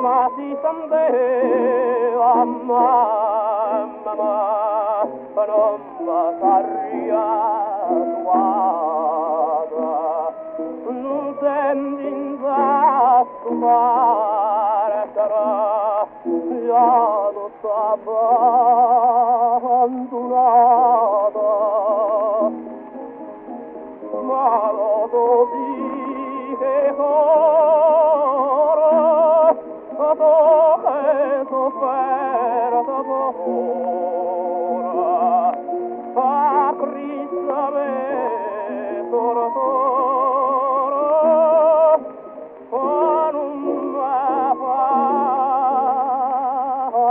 chiamati someday, mamma, non bastaria guarda, non tendi in vasto sarà, già lo sta abbandonata, ma lo così che coro, dopo che sofferta ora, fa Cristo me tortoro, con un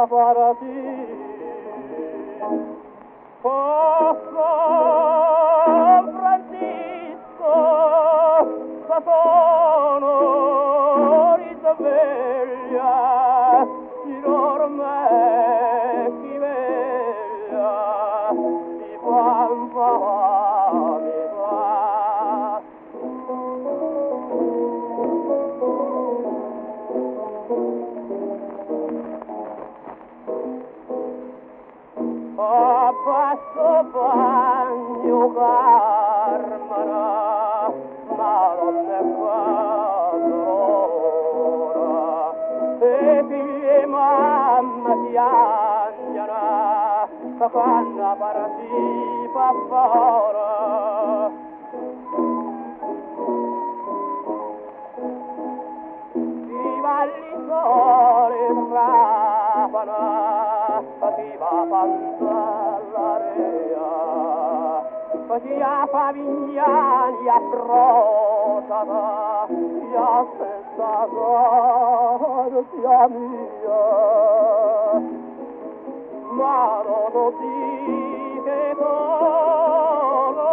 parati, posso Francisco, sono risveglia, si dorme chi veglia, si fa infame va. A passo bagno Carmana, ma non ne padrona, e figli e mamma piangono, che fanno partita fuori. I valli sole trapano, chi va panza all'area, chi ha Favignani a Trotata, chi ha stessa sia mia, ma non così che sono,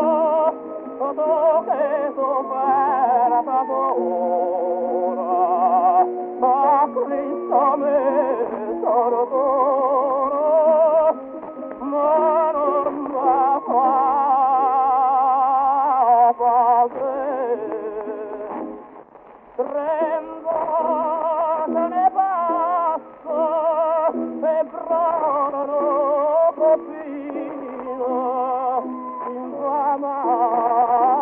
che sofferta ora, ma Cristo me tortoro, ma non va pace. Trembo, se ne passo, e brodono copino, infama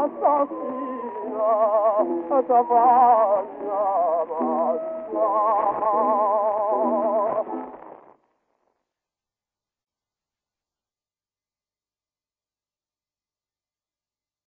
assassino, tua faglia mazza.